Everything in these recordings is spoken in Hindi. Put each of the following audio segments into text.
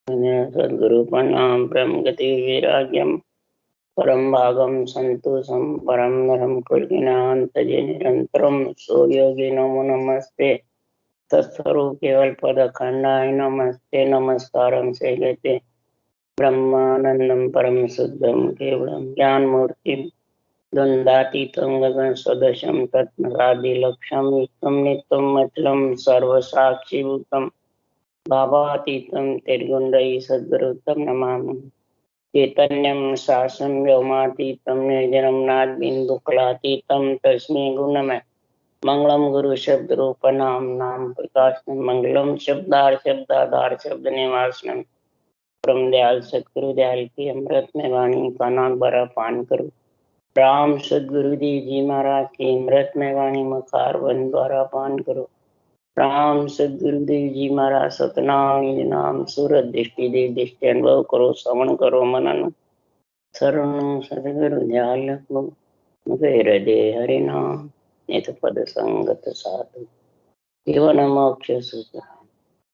सद्गुरु प्रणाम ब्रह्म गति वैराग्यम परम भागम संतोषम परम नरम कुलगिनांतजे निरंतरम सो योगी नमो नमस्ते तत्स्वरूप केवल पद खंडाय नमस्ते नमस्कारम से लेते ब्रह्मानंदम परम शुद्धम केवलम ज्ञान मूर्ति द्वंद्वातीतं गगन सदृशम तत्मरादि लक्ष्यम युक्तम नित्यम मचलम सर्व साक्षी भूतम भावातीतं निर्गुणरहितं सद्गुरुं नमामि चैतन्यं शासनं व्योमातीतं निर्जनं नादबिन्दुकलातीतं तस्मै गुणमय मंगलम गुरु शब्द रूप नाम नाम प्रकाशनम मंगलम शब्दाधार शब्द निवासनम परम दयाल सतगुरु दयाल की अमृत में वाणी का नाम बरा पान करो। राम सदगुरुदेव जी महाराज की अमृत में वाणी मकार वन द्वारा पान करो। राम सदगुरुदेव जी महाराज सतनाम नाम सूरत दृष्टि देव दृष्टि अनुभव करो श्रवण करो मनन शरण सदगुरु दयाल को हृदय हरि नाम नित पद संगत साधु जीवन मोक्ष सुख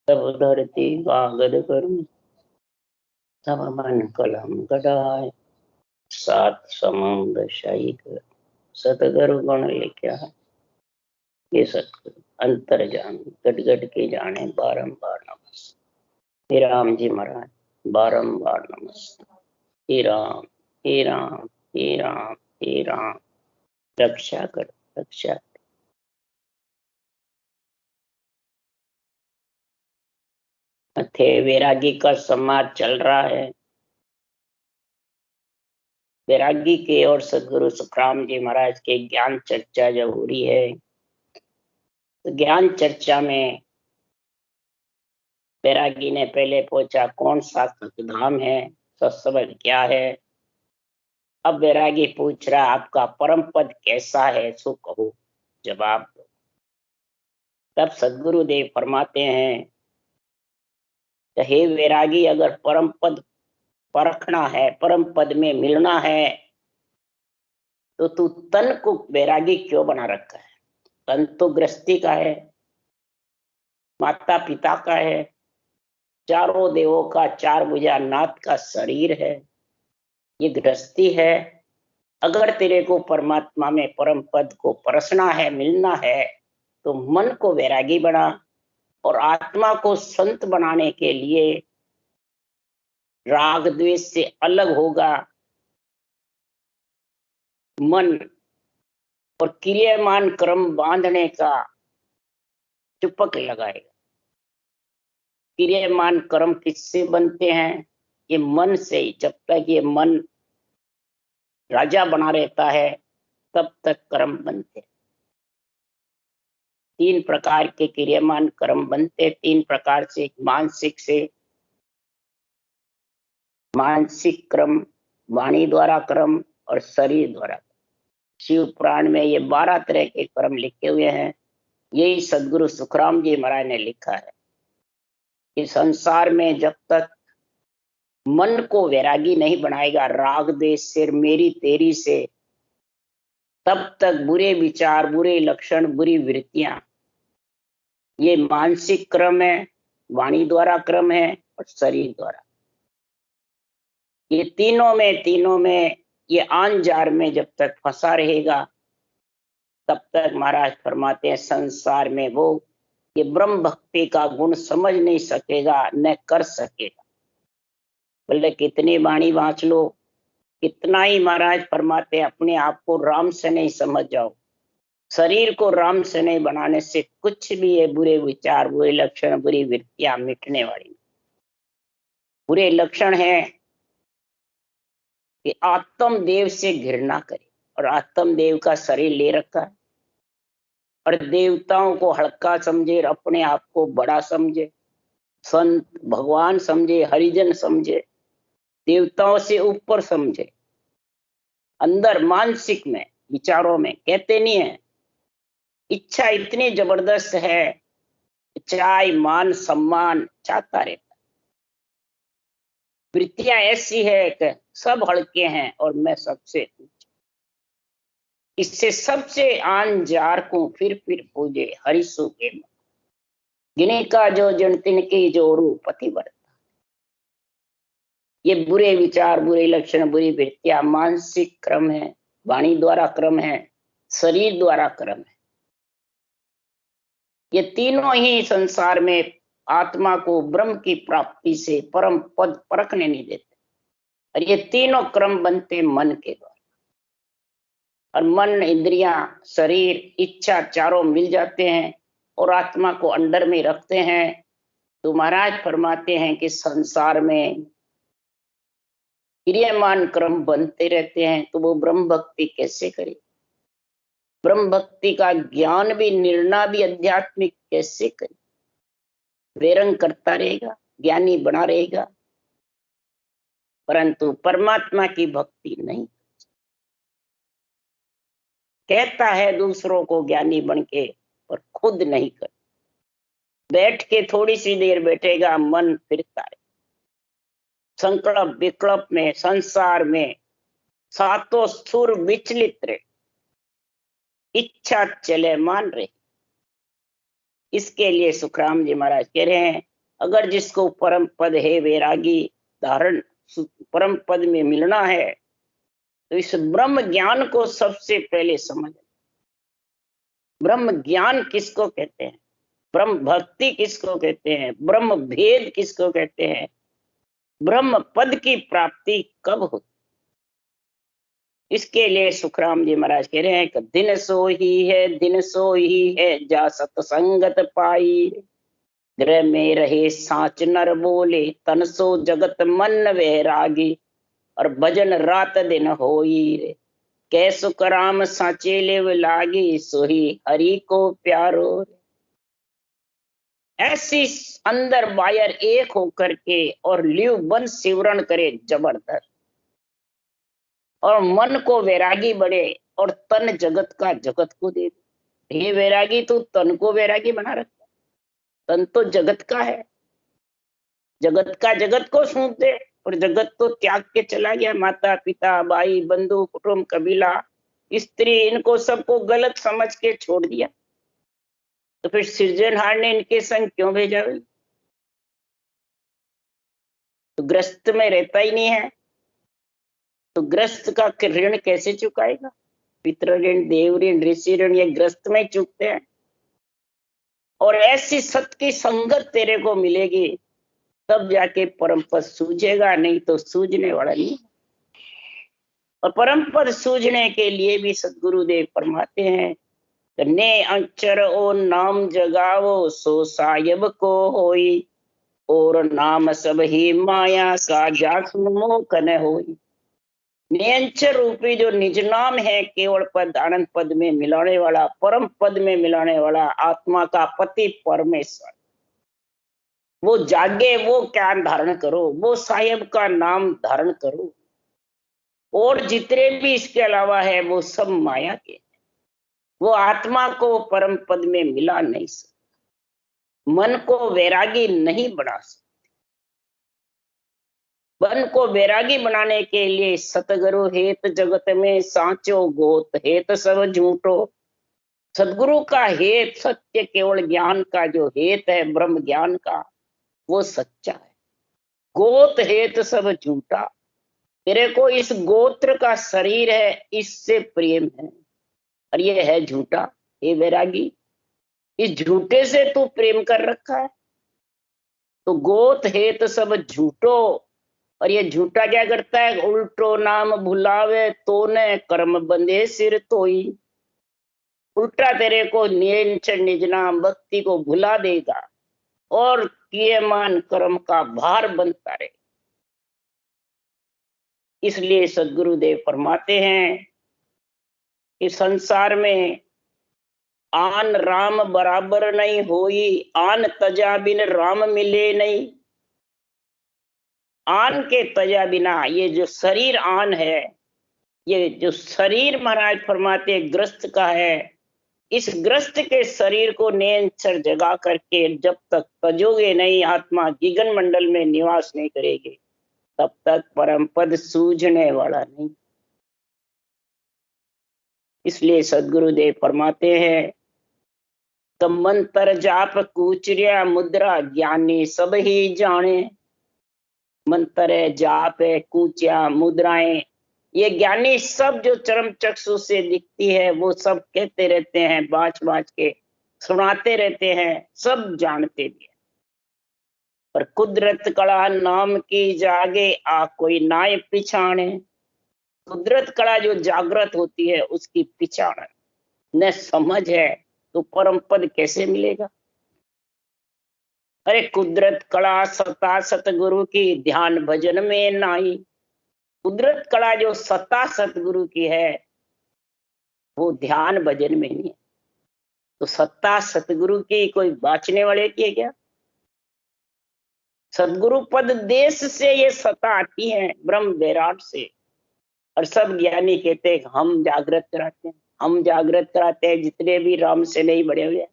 सब धरती कागद करूं सब मन कलम कटाए सात समुद्र शाही कर सतगुरु गुण लिखा ये सतगुरु अंतर जान गट गट के जाने बारंबार नमस्ते। हे राम जी महाराज बारंबार नमस्ते। हे राम हे राम हे राम हे राम रक्षा कर रक्षा कर। थे वैरागी का समाज चल रहा है। वैरागी के और सदगुरु सुखराम जी महाराज के ज्ञान चर्चा जब हो रही है तो ज्ञान चर्चा में वैरागी ने पहले पूछा कौन सा सतधाम है, सत्संग क्या है। अब वैरागी पूछ रहा आपका परम पद कैसा है सो कहो जवाब दो। तब सदगुरुदेव फरमाते हैं हे वैरागी अगर परम पद परखना है परम पद में मिलना है तो तू तन को वैरागी क्यों बना रखा है। तन तो गृहस्थी का है, माता पिता का है, चारों देवों का चार भुजा नाथ का शरीर है, ये गृहस्थी है। अगर तेरे को परमात्मा में परम पद को परसना है मिलना है तो मन को वैरागी बना और आत्मा को संत बनाने के लिए राग द्वेष से अलग होगा मन और क्रियामान क्रम बांधने का चुपक लगाएगा। क्रियामान कर्म किससे बनते हैं? ये मन से। जब तक ये मन राजा बना रहता है तब तक कर्म बनते। तीन प्रकार के क्रियामान कर्म बनते, तीन प्रकार से। मानसिक क्रम, वाणी द्वारा क्रम और शरीर द्वारा। शिव पुराण में ये 12 तरह के कर्म लिखे हुए हैं। यही सदगुरु सुखराम जी महाराज ने लिखा है कि संसार में जब तक मन को वैरागी नहीं बनाएगा राग द्वेष से मेरी तेरी से, तब तक बुरे विचार, बुरे लक्षण, बुरी वृत्तियां, ये मानसिक क्रम है, वाणी द्वारा क्रम है और शरीर द्वारा। ये तीनों में ये आन जार में जब तक फंसा रहेगा तब तक महाराज फरमाते हैं संसार में वो ये ब्रह्म भक्ति का गुण समझ नहीं सकेगा न कर सकेगा। बोले कितनी वाणी वाँच लो, कितना ही महाराज फरमाते अपने आप को राम से नहीं समझ जाओ। शरीर को राम से नहीं बनाने से कुछ भी है बुरे विचार, बुरे लक्षण, बुरी वृत्तियां मिटने वाली। बुरे लक्षण है कि आत्मदेव से घृणा करे और आत्मदेव का शरीर ले रखा है और देवताओं को हल्का समझे और अपने आप को बड़ा समझे, संत भगवान समझे, हरिजन समझे, देवताओं से ऊपर समझे। अंदर मानसिक में विचारों में कहते नहीं है, इच्छा इतनी जबरदस्त है, चाय मान सम्मान चाहता रहता। वृत्तियां ऐसी है कि सब हल्के हैं और मैं सबसे, इससे सबसे आन जार को फिर पूजे हरिसु के गिने का जो जन तिन की जोरू पति वर्ता। ये बुरे विचार, बुरे लक्षण, बुरी वृत्तियां मानसिक क्रम है, वाणी द्वारा क्रम है, शरीर द्वारा क्रम है। ये तीनों ही संसार में आत्मा को ब्रह्म की प्राप्ति से परम पद परखने नहीं देते। और ये तीनों क्रम बनते मन के द्वारा। और मन, इंद्रियां, शरीर, इच्छा चारों मिल जाते हैं और आत्मा को अंडर में रखते हैं। तो महाराज फरमाते हैं कि संसार में क्रियामान क्रम बनते रहते हैं, तो वो ब्रह्म भक्ति कैसे करे? ब्रह्म भक्ति का ज्ञान भी, निर्णय भी आध्यात्मिक कैसे करे? वेरंग करता रहेगा, ज्ञानी बना रहेगा, परंतु परमात्मा की भक्ति नहीं। कहता है दूसरों को ज्ञानी बन के, पर खुद नहीं कर। बैठ के थोड़ी सी देर बैठेगा, मन फिरता है संकल्प विकल्प में, संसार में सातों सुर विचलित रहे, इच्छा चले मान रहे। इसके लिए सुखराम जी महाराज कह रहे हैं, अगर जिसको परम पद है वैरागी धारण, परम पद में मिलना है, तो इस ब्रह्म ज्ञान को सबसे पहले समझ। ब्रह्म ज्ञान किसको कहते हैं? ब्रह्म भक्ति किसको कहते हैं? ब्रह्म भेद किसको कहते हैं? ब्रह्म पद की प्राप्ति कब होती? इसके लिए सुखराम जी महाराज कह रहे हैं कि दिन सो ही है, दिन सो ही है, जा सतसंगत पाई। गृह में रहे साच नर बोले, तन सो जगत मन वैरागी। और भजन रात दिन होई रे, कै सुख राम साचे लेव लागी, सोही हरि को प्यारो। ऐसी अंदर बाहर एक होकर के और लिव बन सिवरण करे जबरदस्त, और मन को वैरागी बढ़े और तन जगत का जगत को दे दे। ये वैरागी तो तन को वैरागी बना रखता, तन तो जगत का है, जगत का जगत को सौंप दे। और जगत तो त्याग के चला गया, माता पिता, भाई बंधु, कुटुंब, कबीला, स्त्री, इनको सबको गलत समझ के छोड़ दिया। तो फिर सृजनहार ने इनके संग क्यों भेजा? तो ग्रस्त में रहता ही नहीं है, तो ग्रस्त का ऋण कैसे चुकाएगा? पितृ ऋण, देव ऋण, ऋषि ऋण, ये ग्रस्त में चुकते हैं। और ऐसी सत्य की संगत तेरे को मिलेगी, तब जाके परम पद सूझेगा, नहीं तो सूझने वाला नहीं। और परम पद सूझने के लिए भी सदगुरुदेव फरमाते हैं, ने अक्षर ओ नाम जगावो, सो साहिब को होई। और नाम सब ही माया का, जासु मोह न होई। नियंचर रूपी जो निज नाम है, केवल पद आनंद पद में मिलाने वाला, परम पद में मिलाने वाला, आत्मा का पति परमेश्वर, वो जागे, वो ज्ञान धारण करो, वो साहिब का नाम धारण करो। और जितने भी इसके अलावा है वो सब माया के, वो आत्मा को परम पद में मिला नहीं सकता, मन को वैरागी नहीं बना सकता। मन को वैरागी बनाने के लिए सतगुरु हेत जगत में सांचो गोत, हेत सब झूठो। सदगुरु का हेत, सत्य केवल ज्ञान का जो हेत है, ब्रह्म ज्ञान का, वो सच्चा है। गोत हेत सब झूठा। तेरे को इस गोत्र का शरीर है, इससे प्रेम है, और ये है झूठा। ये वैरागी, इस झूठे से तू प्रेम कर रखा है। तो गोत हेत सब झूठो। और ये झूठा क्या करता है? उल्टो नाम भुलावे, तो ने कर्म बंधे सिर तोई। उल्टा तेरे को निज नाम भक्ति को भुला देगा और किएमान कर्म का भार बनता रहे। इसलिए सदगुरुदेव फरमाते हैं कि संसार में आन राम बराबर नहीं होई, आन तजा बिन राम मिले नहीं। आन के तजा बिना, ये जो शरीर आन है, ये जो शरीर महाराज फरमाते ग्रस्त का है, इस ग्रस्त के शरीर को निरंतर जगा करके जब तक तजोगे नहीं, आत्मा गगन मंडल में निवास नहीं करेगी, तब तक परम पद सूझने वाला नहीं। इसलिए सदगुरुदेव फरमाते हैं, तो मंत्र जाप कूचरिया मुद्रा, ज्ञानी सब ही जाने। मंत्र है, जाप है, कूचिया, मुद्राएं, ये ज्ञानी सब जो चरम चक्षु से दिखती है वो सब कहते रहते हैं, बाँच बाँच के सुनाते रहते हैं, सब जानते भी है। पर कुदरत कला नाम की जागे आ कोई नाय पिछाणे। कुदरत कला जो जागृत होती है उसकी पिछाड़ न समझ है तो परम पद कैसे मिलेगा। अरे कुदरत कला सता सतगुरु की ध्यान भजन में नाई। कुदरत कला जो सत्ता सतगुरु की है वो ध्यान भजन में नहीं है। तो सत्ता सतगुरु की कोई बाँचने वाले की है क्या? सदगुरु पद देश से ये सत्ता आती है, ब्रह्म वैराट से। और सब ज्ञानी कहते हैं हम जागृत कराते हैं, हम जागृत कराते हैं, जितने भी राम से नहीं बड़े हुए।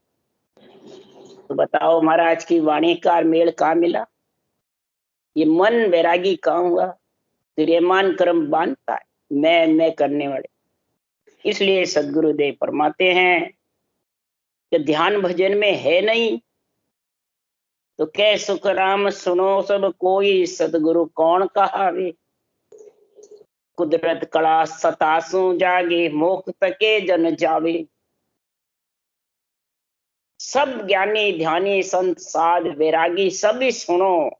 तो बताओ महाराज की वाणी का मेल कहाँ मिला? ये मन वैरागी कहाँ हुआ? श्रेमान कर्म बांधता है, मैं करने वाले। इसलिए सदगुरुदेव फरमाते हैं कि ध्यान भजन में है नहीं तो कै सुख राम सुनो सब कोई, सदगुरु कौन कहावे। कुदरत कला सतासु जागे, मोख तके जन जावे। सब ज्ञानी ध्यानी संत साध वैरागी सभी सुनो,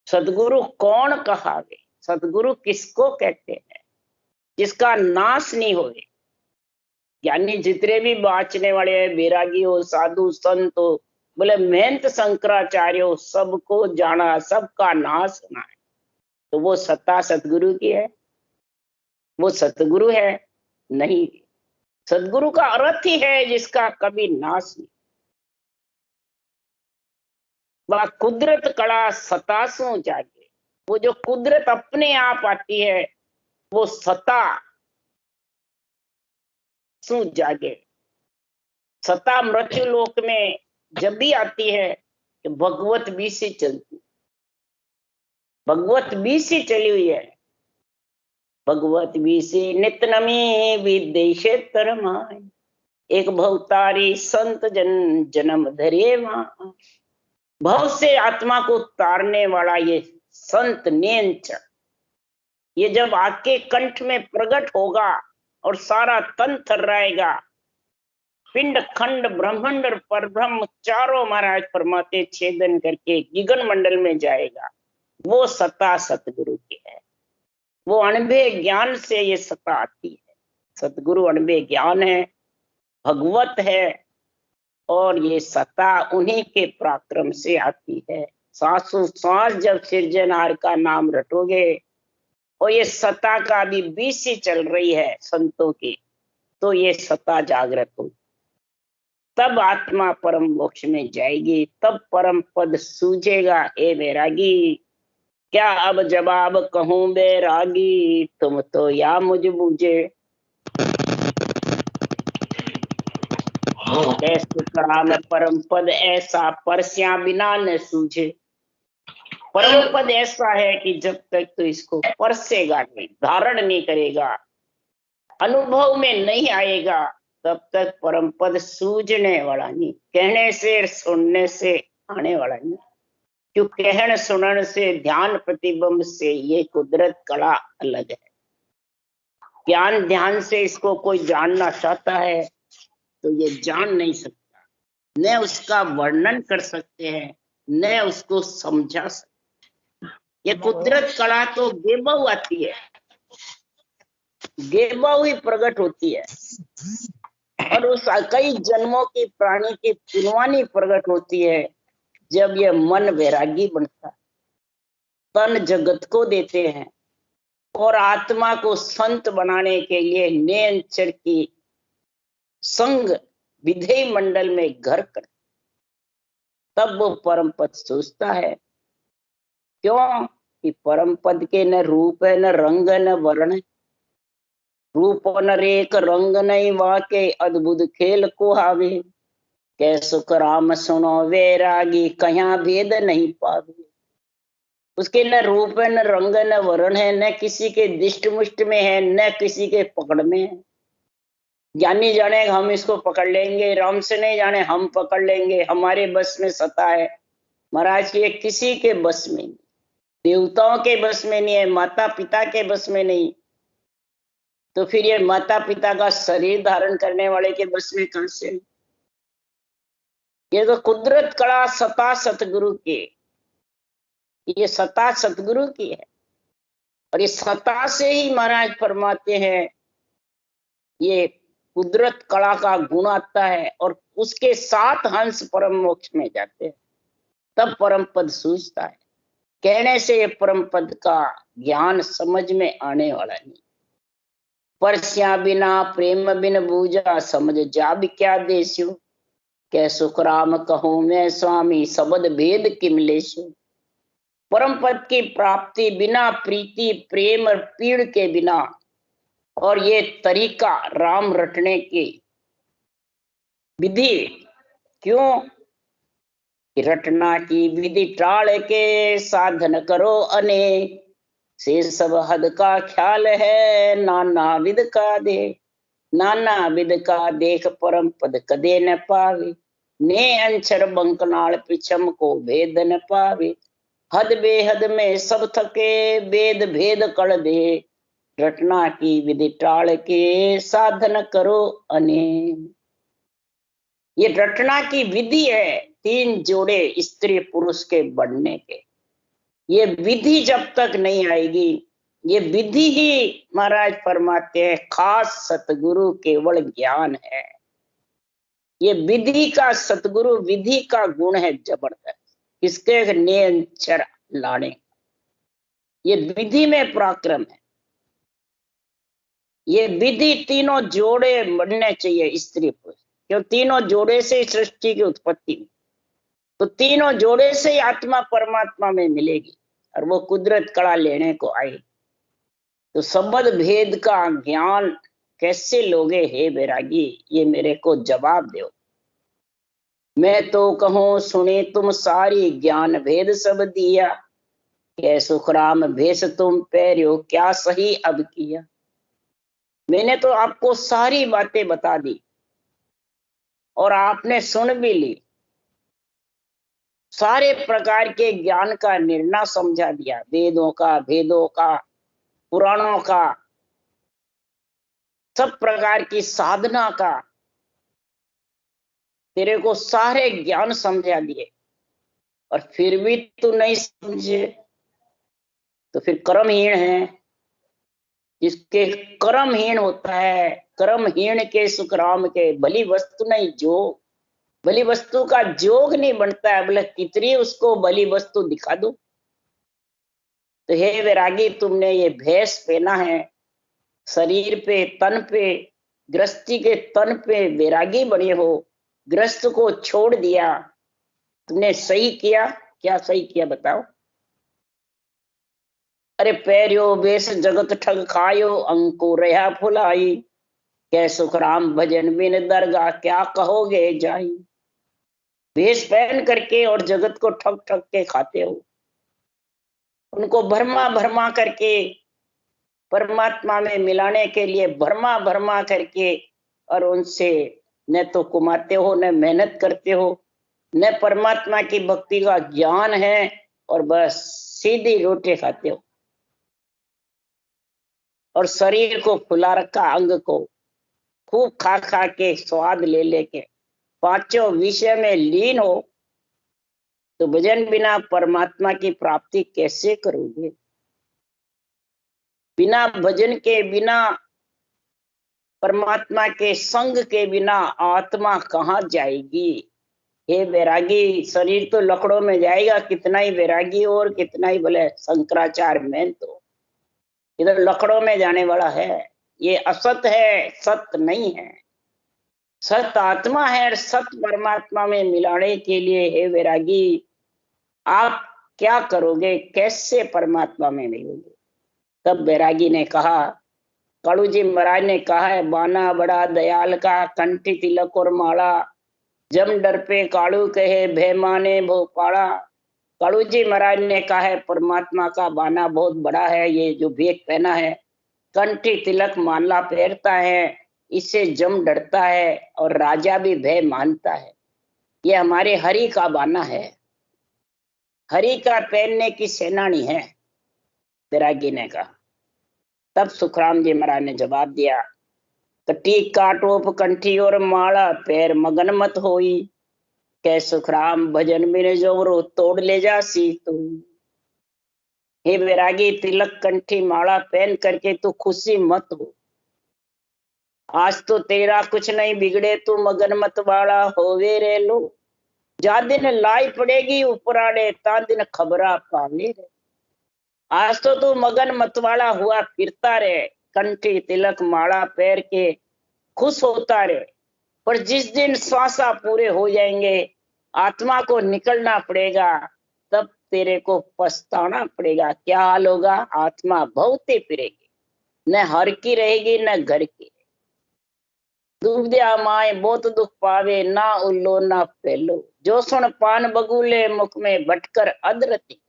सदगुरु कौन कहावे। सदगुरु किसको कहते हैं? जिसका नाश नहीं होए। ज्ञानी जितने भी बाँचने वाले हैं, वैरागी हो, साधु संत हो, बोले महंत शंकराचार्य हो, सबको जाना, सबका नाश होना है। तो वो सत्ता सतगुरु की है? वो सतगुरु है? नहीं। सदगुरु का अर्थ ही है जिसका कभी नाश नहीं। वह कुदरत कला सतासु जागे। वो जो कुदरत अपने आप आती है वो सता सु जागे। सता मृत्यु लोक में जब भी आती है कि भगवत भी से चलती, भगवत भी से चली हुई है। भगवत भी से नित नमी विदेश तरमाए, एक भवतारी संत जन जन्म धरे वहां। भव से आत्मा को तारने वाला ये संत नेंच, ये जब आके कंठ में प्रकट होगा और सारा तन थर्राएगा, पिंड खंड ब्रह्मांड और परब्रह्म चारों महाराज फरमाते छेदन करके गगन मंडल में जाएगा, वो सत्ता सतगुरु की है। वो अणभे ज्ञान से ये सत्ता आती है। सतगुरु अणभे ज्ञान है, भगवत है, और ये सत्ता उन्हीं के पराक्रम से आती है। सांसों सांस जब सृजनहार का नाम रटोगे और ये सत्ता का भी बीसी चल रही है संतों की, तो ये सत्ता जागृत होगी, तब आत्मा परम मोक्ष में जाएगी, तब परम पद सूझेगा। हे वैरागी, क्या अब जवाब कहूं बैरागी, तुम तो या मुझ बूझे। कैसे कराम परम पद ऐसा, परस्या बिना न सूझे। परम पद ऐसा है कि जब तक तो इसको परसेगा नहीं, धारण नहीं करेगा, अनुभव में नहीं आएगा, तब तक परम पद सूझने वाला नहीं। कहने से सुनने से आने वाला नहीं। क्यों? कहन सुनन से, ध्यान प्रतिबिंब से ये कुदरत कला अलग है। ज्ञान ध्यान से इसको कोई जानना चाहता है तो ये जान नहीं सकता, न उसका वर्णन कर सकते हैं, न उसको समझा सकते। ये कुदरत कला तो गेबव आती है, गेबव ही प्रकट होती है, और उस कई जन्मों की प्राणी की पुनवानी प्रकट होती है जब ये मन वैरागी बनता है। तन जगत को देते हैं और आत्मा को संत बनाने के लिए नेंचर की संग विधेय मंडल में घर कर, तब वो परम पद सोचता है। क्यों? कि परम पद के न रूप है, न रंग, न वर्ण। रूप न रेख, रंग नहीं वाके, अद्भुत खेल को हावे। कै सुख राम सुनो वैरागी, कहाँ भेद नहीं पावे। उसके न रूप है, न रंग, न वर्ण है, न किसी के दिष्ट मुष्ट में है, न किसी के पकड़ में है। ज्ञानी जाने हम इसको पकड़ लेंगे, राम से नहीं जाने हम पकड़ लेंगे, हमारे बस में सता है। महाराज ये किसी के बस में नहीं। देवताओं के बस में नहीं है, माता पिता के बस में नहीं, तो फिर ये माता पिता का शरीर धारण करने वाले के बस में कहां से? ये तो कुदरत कला सता सतगुरु की, ये सता सतगुरु की है। और ये सता से ही महाराज फरमाते हैं ये कुदरत कला का गुण आता है, और उसके साथ हंस परम मोक्ष में जाते हैं, तब परम पद सूझता है। कहने से ये परम पद का ज्ञान समझ में आने वाला नहीं। परस्या बिना प्रेम बिन बूझा, समझ जाब क्या देस्यो, कै सुख राम कहूं मैं स्वामी, शब्द भेद किमलेशु। परम पद की प्राप्ति बिना प्रीति प्रेम और पीड़ के बिना, और ये तरीका राम रटने की विधि, क्यों? रटना की विधि टाल के साधन करो अनेक, से सब हद का ख्याल है नाना विद का दे, नाना विद का देख परम पद कदे न पावे, ने अंचर बंकनाल पिछम को भेद न पावे, हद बेहद में सब थके वेद भेद कर दे, रटना की विधि टाल के साधन करो अनेक। ये रटना की विधि है, 3 जोड़े स्त्री पुरुष के बढ़ने के। ये विधि जब तक नहीं आएगी, ये विधि ही महाराज फरमाते हैं खास सतगुरु केवल ज्ञान है। ये विधि का, सतगुरु विधि का गुण है जबरदस्त, किसके? नियंचर लाने, ये विधि में पराक्रम है। ये विधि तीनों जोड़े बनने चाहिए स्त्री पुरुष, क्यों? तीनों जोड़े से सृष्टि की उत्पत्ति, तो तीनों जोड़े से ही आत्मा परमात्मा में मिलेगी, और वो कुदरत कला लेने को आई। तो शब्द भेद का ज्ञान कैसे लोगे हे बैरागी, ये मेरे को जवाब दो। मैं तो कहूं सुने तुम सारी, ज्ञान भेद सब दिया, कै सुख राम भेष तुम पैर्यो, क्या सही अब किया। मैंने तो आपको सारी बातें बता दी और आपने सुन भी ली, सारे प्रकार के ज्ञान का निर्णय समझा दिया, वेदों का, भेदों का, पुराणों का, सब प्रकार की साधना का, तेरे को सारे ज्ञान समझा दिए, और फिर भी तू नहीं समझे, तो फिर कर्महीन है। जिसके कर्महीन होता है, कर्महीन के सुख राम के, भली वस्तु नहीं जोग, भली वस्तु का जोग नहीं बनता है, बोले कितनी उसको भली वस्तु दिखा दो। तो हे वैरागी, तुमने ये भेष पहना है, शरीर पे, तन पे, गृहस्थी के तन पे वैरागी बने हो, गृहस्थ को छोड़ दिया, तुमने सही किया। क्या सही किया बताओ? अरे पैरियो बेस जगत ठग खायो, अंको रहा फुलाई, कै सुख राम भजन बिन दरगाह, क्या कहोगे जाई। भेष पहन करके और जगत को ठग ठग के खाते हो, उनको भरमा भरमा करके परमात्मा में मिलाने के लिए भरमा भरमा करके, और उनसे न तो कमाते हो, न मेहनत करते हो, न परमात्मा की भक्ति का ज्ञान है, और बस सीधी रोटी खाते हो, और शरीर को फुला रखा, अंग को खूब खा खा के, स्वाद ले लेके पांचों विषय में लीन हो, तो भजन बिना परमात्मा की प्राप्ति कैसे करोगे? बिना भजन के, बिना परमात्मा के संग के बिना आत्मा कहाँ जाएगी? हे वैरागी, शरीर तो लकड़ों में जाएगा, कितना ही वैरागी और कितना ही बोले शंकराचार्य में, तो इधर लकड़ों में जाने वाला है। ये असत है, सत्य नहीं है। सत आत्मा है, और सत परमात्मा में मिलाने के लिए हे वैरागी आप क्या करोगे? कैसे परमात्मा में मिलोगे? तब वैरागी ने कहा, कालू जी महाराज ने कहा है, बाना बड़ा दयाल का, कंठी तिलक और माला, जम डर पे कालू कहे भय माने भोपाड़ा। कालू जी महाराज ने कहा है परमात्मा का बाना बहुत बड़ा है, ये जो भेद पहना है, कंठी तिलक माला पहनता है, इससे जम डरता है और राजा भी भय मानता है। ये हमारे हरि का बाना है, हरि का पहनने की सेनानी है। बैरागी ने कहा। तब सुखराम जी महाराज ने जवाब दिया, कटी काटोप कंठी और माला पैर मगन मत होई, कै सुखराम भजन बिन जोरो तोड़ ले जा सी तू। हे बैरागी, तिलक कंठी माला पहन करके तू खुशी मत हो। आज तो तेरा कुछ नहीं बिगड़े, तू मगन मत वाला होवे रे लो। जा दिन लाई पड़ेगी उपराड़े, ता दिन खबरा पावे रे। आज तो तू मगन मतवाला हुआ फिरता रे, कंठी तिलक माला पैर के खुश होता रे। पर जिस दिन श्वासा पूरे हो जाएंगे, आत्मा को निकलना पड़ेगा, तब तेरे को पछताना पड़ेगा। क्या हाल होगा? आत्मा भौते फिरेगी, न हर की रहेगी न घर की। दुविधा माए बहुत दुख पावे, ना उल्लो ना फैलो। जो सुन पान बगुले मुख में भटकर अधरती,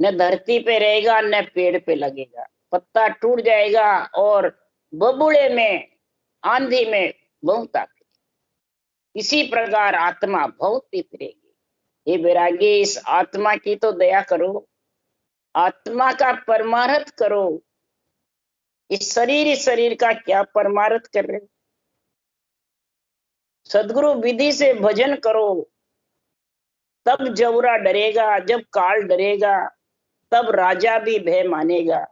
न धरती पे रहेगा न पेड़ पे लगेगा। पत्ता टूट जाएगा और बबुड़े में आंधी में बहुता। इसी प्रकार आत्मा बहुत फिरेगी। ये वैरागी, इस आत्मा की तो दया करो, आत्मा का परमार्थ करो। इस शरीर का क्या परमार्थ कर रहे? सदगुरु विधि से भजन करो, तब जौरा डरेगा। जब काल डरेगा तब राजा भी भय मानेगा।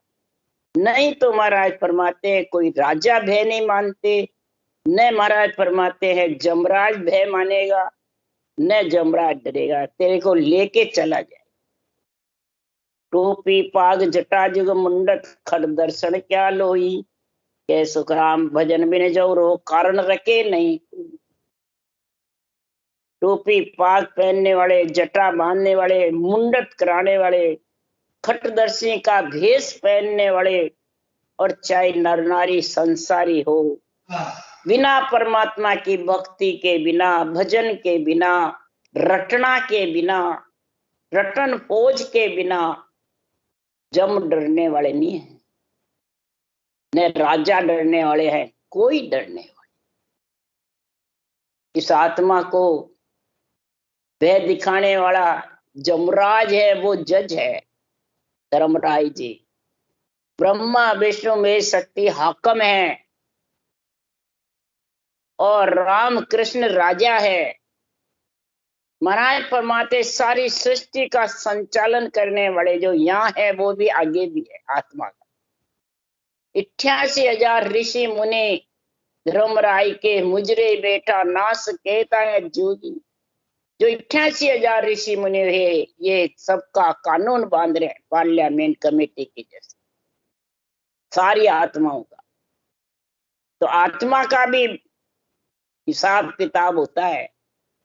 नहीं तो महाराज फरमाते हैं कोई राजा भय नहीं मानते, न महाराज फरमाते हैं जमराज भय मानेगा, न जमराज डरेगा। तेरे को लेके चला जाए। टोपी पाग जटा जुग मुंडत, खड़ दर्शन क्या लोई, के सुखराम भजन बिन जौरो कारण रखे नहीं। टोपी पाग पहनने वाले, जटा बांधने वाले, मुंडत कराने वाले, खटदर्शी का भेष पहनने वाले, और चाहे नर नारी संसारी हो, बिना परमात्मा की भक्ति के बिना, भजन के बिना, रटना के बिना, रटन पोज के बिना जम डरने वाले नहीं है, न राजा डरने वाले हैं, कोई डरने वाले। इस आत्मा को भय दिखाने वाला जमराज है, वो जज है धर्मराय जी। ब्रह्मा विष्णु में शक्ति हाकम है और राम कृष्ण राजा है। महाराज फरमाते सारी सृष्टि का संचालन करने वाले जो यहाँ है वो भी आगे भी है आत्मा का। 88,000 ऋषि मुनि धर्मराय के मुजरे बेटा नास कहता है जोगी। जो 88,000 ऋषि मुनि है, ये सबका कानून बांध रहे हैं पार्लियामेंट कमेटी के जैसे सारी आत्माओं का। तो आत्मा का भी हिसाब किताब होता है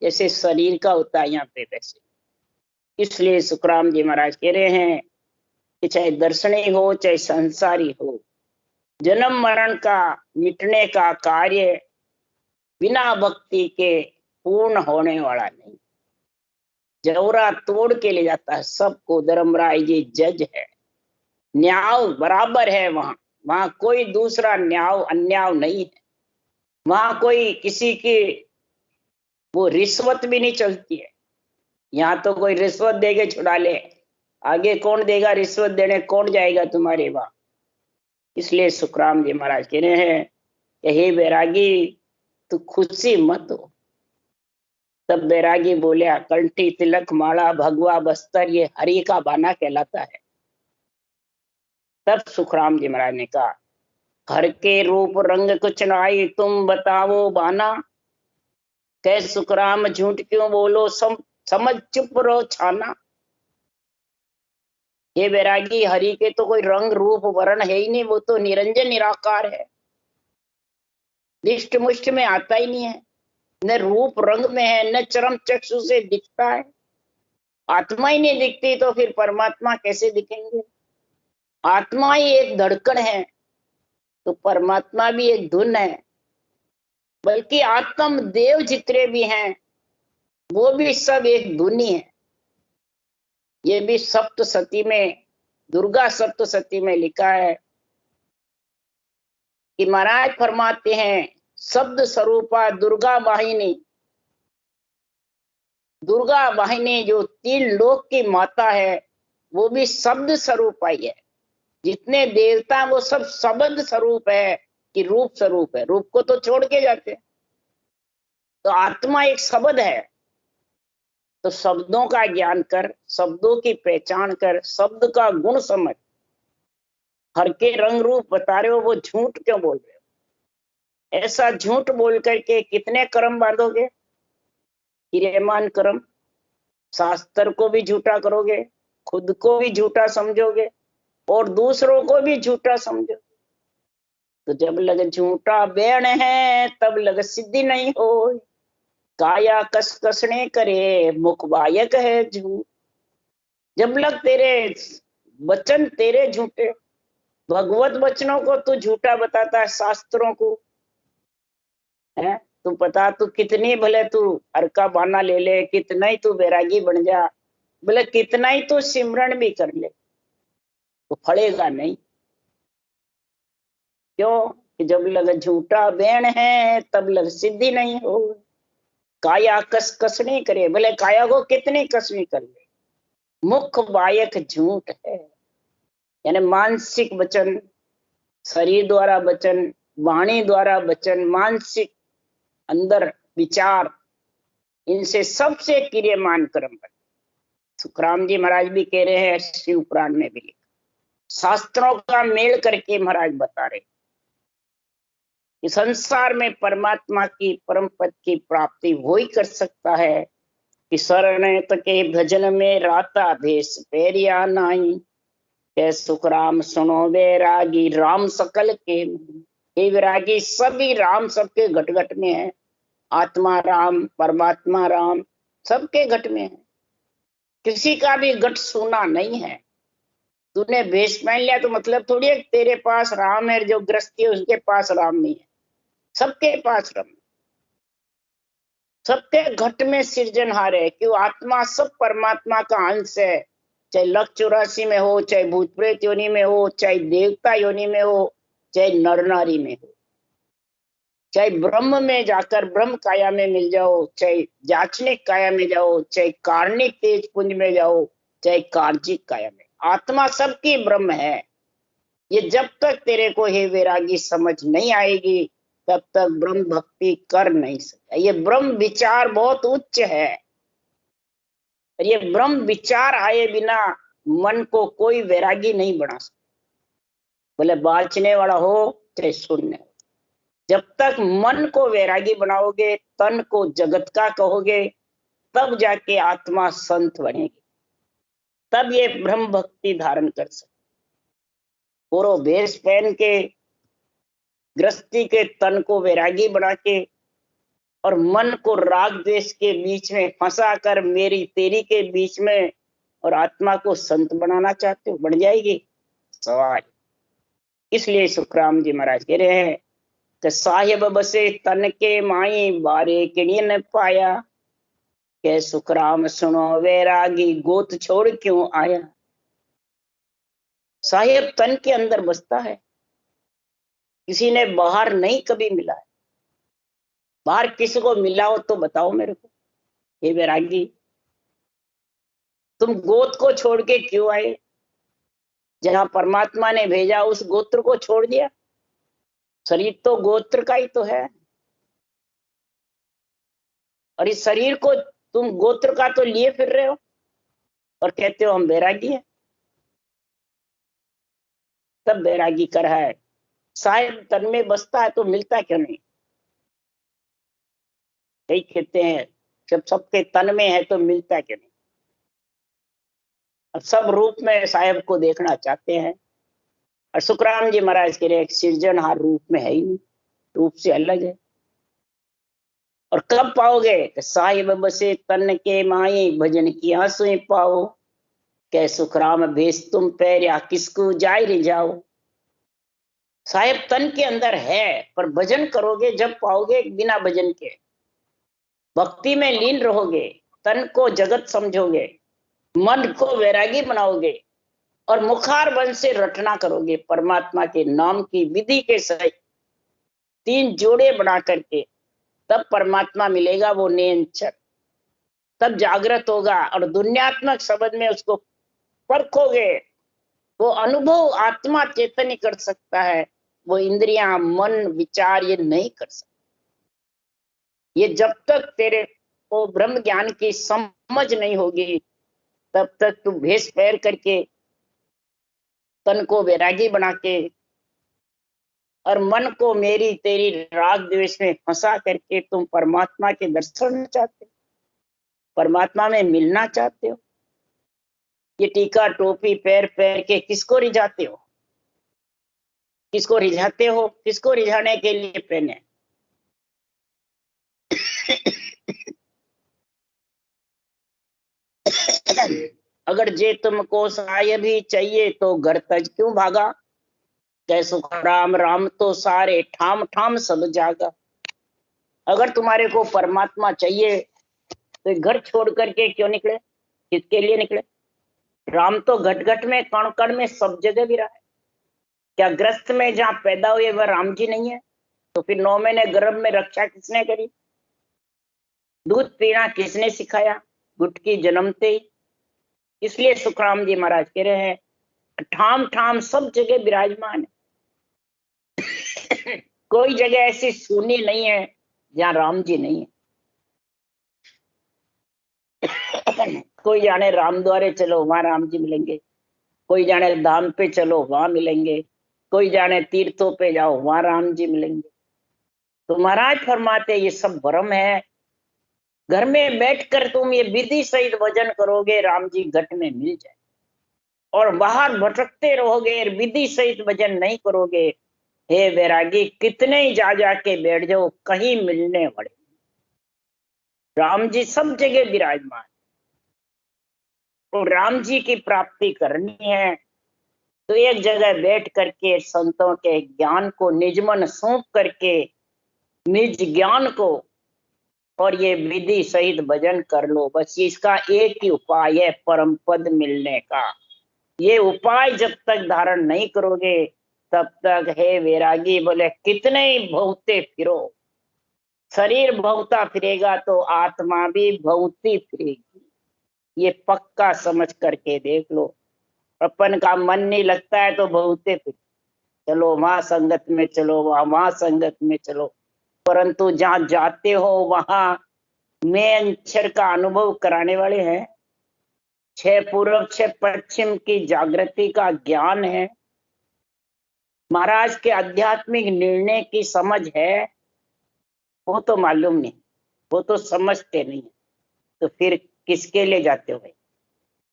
जैसे शरीर का होता है यहाँ पे वैसे। इसलिए सुखराम जी महाराज कह रहे हैं कि चाहे दर्शनी हो चाहे संसारी हो, जन्म मरण का मिटने का कार्य बिना भक्ति के पूर्ण होने वाला नहीं। जौरा तोड़ के ले जाता है सबको। धर्मराय जी जज है, न्याय बराबर है वहां कोई दूसरा न्याय अन्याय नहीं है। वहां कोई किसी की वो रिश्वत भी नहीं चलती है। यहाँ तो कोई रिश्वत देके छुड़ा ले, आगे कौन देगा रिश्वत देने, कौन जाएगा तुम्हारे वहां। इसलिए सुखराम जी महाराज कह रहे हैं कि हे बैरागी, तू खुशी मत हो। तब बैरागी बोलिया, कंठी तिलक माला भगवा बस्तर ये हरि का बाना कहलाता है। तब सुखराम जी महाराज ने कहा, हर के रूप रंग कुछ नाई, तुम बताओ बाना। कह सुखराम झूठ क्यों बोलो, समझ चुप रहो छाना। ये बैरागी, हरि के तो कोई रंग रूप वर्ण है ही नहीं, वो तो निरंजन निराकार है, दिष्ट मुष्ट में आता ही नहीं है, न रूप रंग में है, न चरम चक्षु से दिखता है। आत्मा ही नहीं दिखती तो फिर परमात्मा कैसे दिखेंगे? आत्मा ही एक धड़कन है तो परमात्मा भी एक धुन है। बल्कि आत्म देव जितने भी हैं वो भी सब एक धुन ही है। ये भी सप्तशती में, दुर्गा सप्तशती में लिखा है कि महाराज फरमाते हैं, शब्द स्वरूपा दुर्गा वाहिनी। दुर्गा वाहिनी जो 3 लोक की माता है, वो भी शब्द स्वरूप ही है। जितने देवता वो सब शब्द स्वरूप है कि रूप स्वरूप है, रूप को तो छोड़ के जाते हैं। तो आत्मा एक शब्द है। तो शब्दों का ज्ञान कर, शब्दों की पहचान कर, शब्द का गुण समझ। हर के रंग रूप बता रहे हो, वो झूठ क्यों बोल रहे हो? ऐसा झूठ बोल करके कितने कर्म बांधोगे? क्रियमान कर्म। शास्त्र को भी झूठा करोगे, खुद को भी झूठा समझोगे और दूसरों को भी झूठा समझो। तो जब लग झूठा बैण है तब लग सिद्धि नहीं हो। काया कस कसने करे मुख बायक है झूठ। जब लग तेरे वचन तेरे झूठे, भगवत वचनों को तू झूठा बताता है, शास्त्रों को है। तू पता तू कितनी भले तू हर का बहाना ले ले, कितना ही तू बैरागी बन जा, बोले कितना ही तू सिमरन भी कर ले, तो फलेगा नहीं। क्यों? कि जब लग झूठा बैण है तब लग सिद्धि नहीं हो। काया कस कसनी करे, भले काया को कितनी कसनी कर ले, मुख बायक झूठ है। यानी मानसिक वचन, शरीर द्वारा वचन, वाणी द्वारा वचन, मानसिक अंदर विचार, इनसे सबसे क्रियमान कर्म बने। सुखराम जी महाराज भी कह रहे हैं, शिव पुराण में भी लिखा, शास्त्रों का मेल करके महाराज बता रहे कि संसार में परमात्मा की परम पद की प्राप्ति वही कर सकता है कि शरण के भजन में राता भेष पैरिया नाई। के सुखराम सुनो वैरागी राम सकल के। हे वैरागी, सभी राम सबके घट घट में है। आत्मा राम, परमात्मा राम, सबके घट में है। किसी का भी घट सूना नहीं है। तूने भेष पहन लिया तो मतलब थोड़ी है तेरे पास राम है, जो गृहस्थी है उसके पास राम नहीं है। सबके पास राम, सबके घट में सृजनहार है। क्यों? आत्मा सब परमात्मा का अंश है। चाहे लख 84 में हो, चाहे भूत प्रेत योनि में हो, चाहे देवता योनि में हो, चाहे नर नारी में हो, चाहे ब्रह्म में जाकर ब्रह्म काया में मिल जाओ, चाहे जाचनिक काया में जाओ, चाहे कार्णिक तेज पुंज में जाओ, चाहे कार्जिक काया में, आत्मा सबकी ब्रह्म है। ये जब तक तेरे को हे वैरागी समझ नहीं आएगी तब तक ब्रह्म भक्ति कर नहीं सकता। ये ब्रह्म विचार बहुत उच्च है। ये ब्रह्म विचार आए बिना मन को कोई वैरागी नहीं बना सकता, बोले बाचने वाला हो चाहे सुनने। जब तक मन को वैरागी बनाओगे, तन को जगत का कहोगे, तब जाके आत्मा संत बनेगी, तब ये ब्रह्म भक्ति धारण कर सकते। पूरा भेष पहन के गृहस्थी के तन को वैरागी बना के और मन को राग द्वेष के बीच में फंसा कर मेरी तेरी के बीच में और आत्मा को संत बनाना चाहते हो, बन जाएगी? सवाल। इसलिए सुखराम जी महाराज कह रहे हैं कि साहिब बसे तन के माई बारे किणी न पाया। के सुखराम सुनो वैरागी गोत छोड़ क्यों आया। साहिब तन के अंदर बसता है, किसी ने बाहर नहीं कभी मिला है। बाहर किसी को मिला हो तो बताओ मेरे को। हे वैरागी, तुम गोत को छोड़ के क्यों आए? जहां परमात्मा ने भेजा उस गोत्र को छोड़ दिया। शरीर तो गोत्र का ही तो है, और इस शरीर को तुम गोत्र का तो लिए फिर रहे हो और कहते हो हम बैरागी हैं। तब बैरागी कर है। शायद तन में बसता है तो मिलता क्यों नहीं? यही कहते हैं, जब सबके तन में है तो मिलता क्यों नहीं? अब सब रूप में साहेब को देखना चाहते हैं, और सुखराम जी महाराज के लिए एक सृजनहार रूप में है ही नहीं, रूप से अलग है। और कब पाओगे? साहिब बसे तन के माए भजन की आंसुएं पाओ। कै सुखराम भेष तुम पैरिया किसको जाय रिझाओ। साहेब तन के अंदर है, पर भजन करोगे जब पाओगे, बिना भजन के भक्ति में लीन रहोगे, तन को जगत समझोगे, मन को वैरागी बनाओगे और मुखार बन से रटना करोगे परमात्मा के नाम की विधि के सही 3 जोड़े बना करके, तब परमात्मा मिलेगा, वो निरंतर। तब जागृत होगा और दुनियात्मक शब्द में उसको परखोगे, वो अनुभव आत्मा चैतन्य कर सकता है, वो इंद्रियां मन विचार ये नहीं कर सकते। ये जब तक तेरे को ब्रह्म ज्ञान की समझ नहीं होगी तब तक तू भेष पैर करके तन को वैरागी बना के और मन को मेरी तेरी राग द्वेष में फंसा करके तुम परमात्मा के दर्शन चाहते हो, परमात्मा में मिलना चाहते हो। ये टीका टोपी पैर पैर के किसको रिझाते हो, किसको रिझाते हो, किसको रिझाने के लिए पहने। अगर जे तुमको सहाय भी चाहिए तो घर तज क्यों भागा, जय सुख राम राम तो सारे ठाम ठाम सब जागा। अगर तुम्हारे को परमात्मा चाहिए तो घर छोड़ करके क्यों निकले, किसके लिए निकले। राम तो घट घट में कण कण में सब जगह भी रहा है। क्या ग्रस्त में जहां पैदा हुए वह राम जी नहीं है, तो फिर 9 महीने गर्भ में रक्षा किसने करी, दूध पीना किसने सिखाया, गुटकी जन्मते ही। इसलिए सुखराम जी महाराज कह रहे हैं ठाम ठाम सब जगह विराजमान है। कोई जगह ऐसी सुनी नहीं है जहां राम जी नहीं है। कोई जाने राम द्वारे चलो वहां राम जी मिलेंगे, कोई जाने धाम पे चलो वहां मिलेंगे, कोई जाने तीर्थों पे जाओ वहां राम जी मिलेंगे। तो महाराज फरमाते ये सब भ्रम है। घर में बैठकर तुम ये विधि सहित भजन करोगे राम जी घट में मिल जाए, और बाहर भटकते रहोगे विधि सहित भजन नहीं करोगे, हे वैरागी कितने ही जा जाके बैठ जाओ कहीं मिलने वाले। राम जी सब जगह विराजमान, तो राम जी की प्राप्ति करनी है तो एक जगह बैठ करके संतों के ज्ञान को निज मन सौंप करके निज ज्ञान को और ये विधि सहित भजन कर लो। बस इसका एक ही उपाय है परम पद मिलने का। ये उपाय जब तक धारण नहीं करोगे तब तक हे वैरागी बोले कितने ही भौते फिरो, शरीर भौता फिरेगा तो आत्मा भी भौती फिरेगी। ये पक्का समझ करके देख लो। अपन का मन नहीं लगता है तो भौते फिर चलो वहां संगत में चलो, वहां संगत में चलो, परंतु जहां जाते हो वहां मैं अक्षर का अनुभव कराने वाले हैं। 6 पूर्व 6 पश्चिम की जागृति का ज्ञान है, महाराज के आध्यात्मिक निर्णय की समझ है, वो तो मालूम नहीं, वो तो समझते नहीं। तो फिर किसके लिए जाते हो भाई,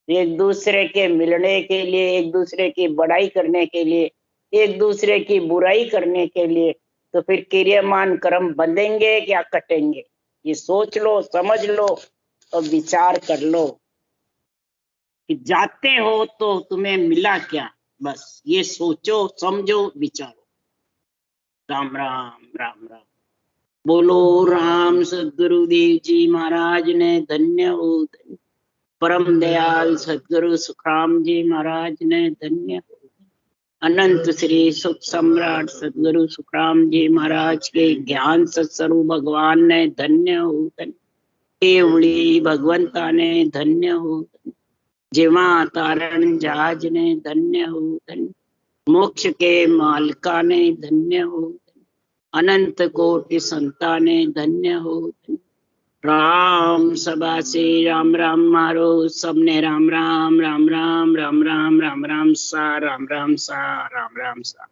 एक दूसरे के मिलने के लिए, एक दूसरे की बड़ाई करने के लिए, एक दूसरे की बुराई करने के लिए। तो फिर क्रियामान कर्म बंधेंगे क्या कटेंगे, ये सोच लो, समझ लो और विचार कर लो कि जाते हो तो तुम्हें मिला क्या। बस ये सोचो समझो विचारो। राम राम राम राम। बोलो राम सदगुरुदेव जी महाराज ने धन्य हो, परम दयाल सदगुरु सुखराम जी महाराज ने धन्य हो, अनंत श्री सुख सम्राट सदगुरु सुखराम जी महाराज के ज्ञान सत्स्वरूप भगवान ने धन्य हो, केवड़ी भगवंता ने धन्य हो, जीवा तारण जहाज ने धन्य हो, मोक्ष के मालका ने धन्य हो, अनंत कोटि संता ने धन्य हो। राम सभा से राम राम मारो सबने, राम राम राम राम राम राम राम राम सा, राम राम सा, राम राम सा।